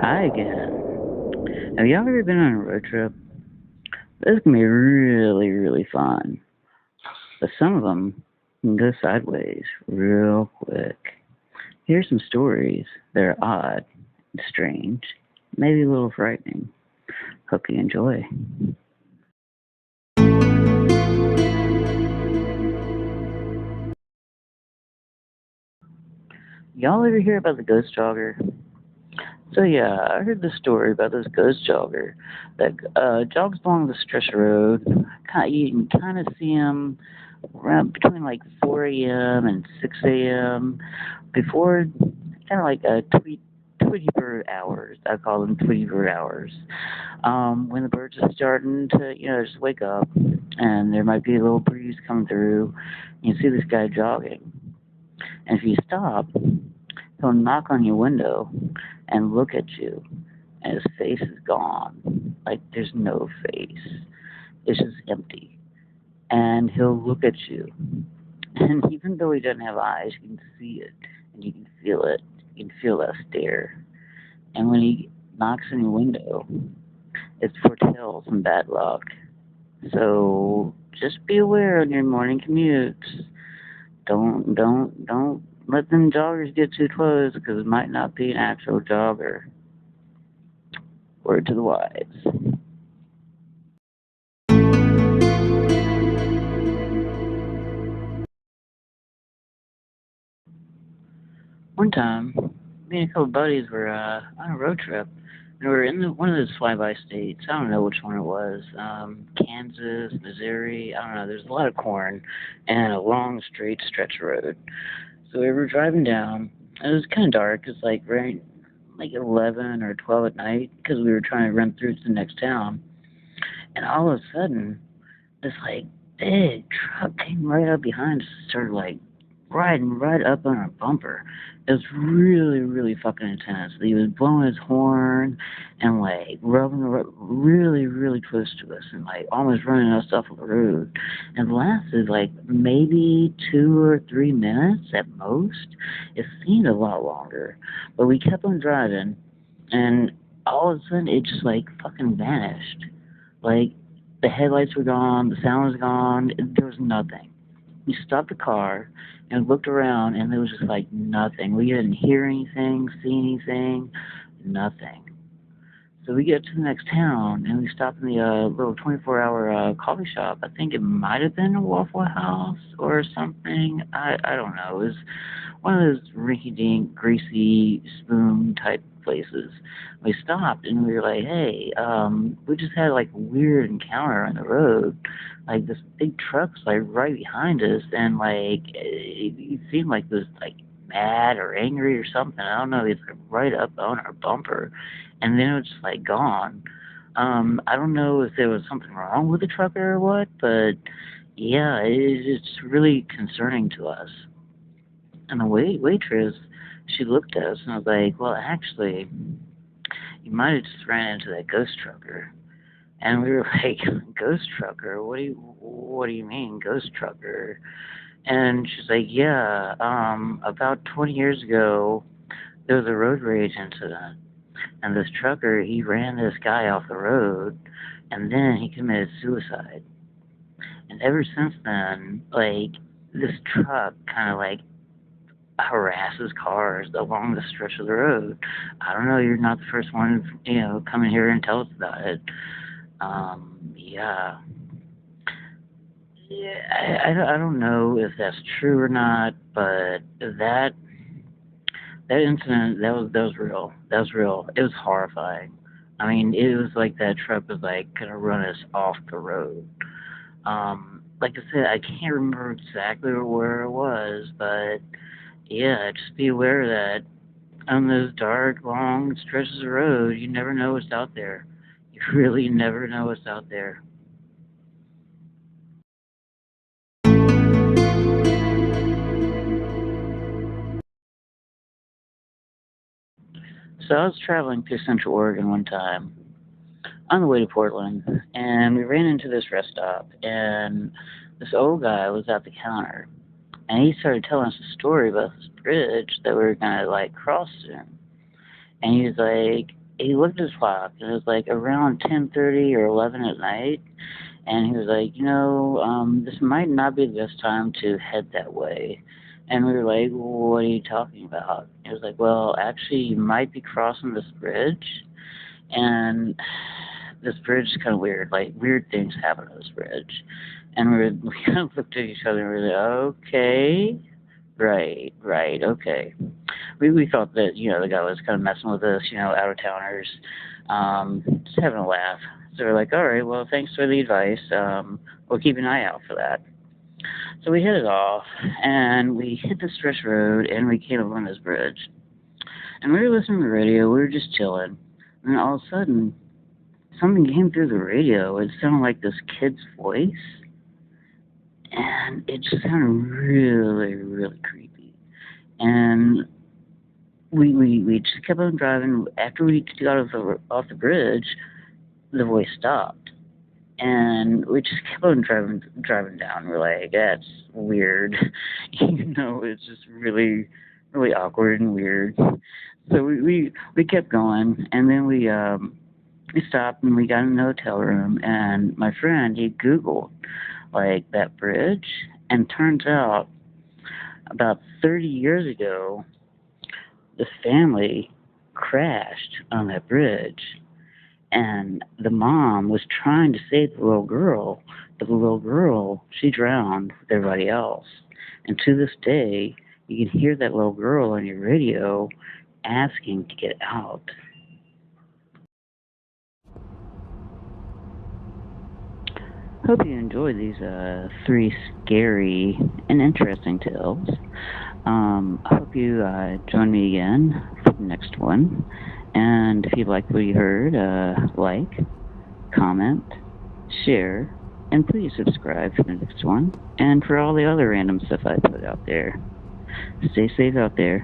Hi again. Have y'all ever been on a road trip? This can be really, really fun, but some of them can go sideways real quick. Here's some stories that are odd, strange, maybe a little frightening. Hope you enjoy. Y'all ever hear about the ghost jogger? So yeah, I heard this story about this ghost jogger that jogs along the stretch of road. You can kind of see him around between like 4 a.m. and 6 a.m. before kind of like Tweety bird hours. I call them Tweety bird hours. When the birds are starting to, just wake up, and there might be a little breeze coming through, you see this guy jogging. And if you stop, he'll knock on your window and look at you, and his face is gone. Like there's no face. It's just empty. And he'll look at you. And even though he doesn't have eyes, you can see it and you can feel it. You can feel that stare. And when he knocks on your window, it foretells some bad luck. So just be aware on your morning commutes. Don't let them joggers get too close because it might not be an actual jogger. Word to the wise. One time, me and a couple buddies were on a road trip, and we were in one of those flyby states. I don't know which one it was. Kansas, Missouri. I don't know. There's a lot of corn and a long straight stretch of road. So we were driving down. It was kind of dark. It's like right like 11 or 12 at night because we were trying to run through to the next town. And all of a sudden, this like big truck came right up behind us and started like riding right up on our bumper. It was really, really fucking intense. He was blowing his horn and like really, really close to us and like almost running us off of the road. And it lasted like maybe 2 or 3 minutes at most. It seemed a lot longer, but we kept on driving, and all of a sudden it just like fucking vanished. Like the headlights were gone, the sound was gone, there was nothing. We stopped the car and looked around, and there was just like nothing. We didn't hear anything, see anything, nothing. So we get to the next town, and we stop in the little 24-hour coffee shop. I think it might have been a Waffle House or something. I don't know. It was one of those rinky-dink, greasy spoon type places. We stopped, and we were like, "Hey, we just had like a weird encounter on the road. Like this big truck's like right behind us, and like it seemed like it was like mad or angry or something. I don't know. It's like right up on our bumper, and then it was just like gone. I don't know if there was something wrong with the trucker or what, but yeah, it's really concerning to us." And the waitress, she looked at us and was like, "Well, actually, you might have just ran into that ghost trucker." And we were like, "Ghost trucker? What do you mean, ghost trucker?" And she's like, "Yeah, about 20 years ago, there was a road rage incident, and this trucker, he ran this guy off the road, and then he committed suicide. And ever since then, like, this truck kind of like harasses cars along the stretch of the road. I don't know, you're not the first one, coming here and tell us about it." Yeah. Yeah, I don't know if that's true or not, but that incident, that was real. That was real. It was horrifying. I mean, it was like that truck was like gonna run us off the road. Like I said, I can't remember exactly where it was, but yeah, just be aware that on those dark, long stretches of road, you never know what's out there. You really never know what's out there. So I was traveling through Central Oregon one time on the way to Portland, and we ran into this rest stop, and this old guy was at the counter, and he started telling us a story about this bridge that we were gonna like cross soon. And he was like, he looked at his clock, and it was like around 10:30 or 11 at night, and he was like, this might not be the best time to head that way. And we were like, what are you talking about? He was like, well, actually, you might be crossing this bridge, and this bridge is kind of weird. Like, weird things happen on this bridge. And we kind of looked at each other and we were like, okay, right, okay. We thought that, the guy was kind of messing with us, out of towners, just having a laugh. So we're like, all right, well, thanks for the advice. We'll keep an eye out for that. So we headed off, and we hit the stretch road, and we came up on this bridge. And we were listening to the radio. We were just chilling. And then all of a sudden, something came through the radio. It sounded like this kid's voice, and it just sounded really, really creepy. And we just kept on driving. After we got off the bridge, the voice stopped, and we just kept on driving down. We're like, that's weird. It's just really, really awkward and weird. So we kept going, and then we stopped and we got in the hotel room, and my friend, he Googled like that bridge, and turns out about 30 years ago, this family crashed on that bridge, and the mom was trying to save the little girl, but the little girl, she drowned with everybody else. And to this day, you can hear that little girl on your radio asking to get out. Hope you enjoyed these 3 scary and interesting tales. I hope you join me again for the next one. And if you liked what you heard, like, comment, share, and please subscribe for the next one. And for all the other random stuff I put out there. Stay safe out there.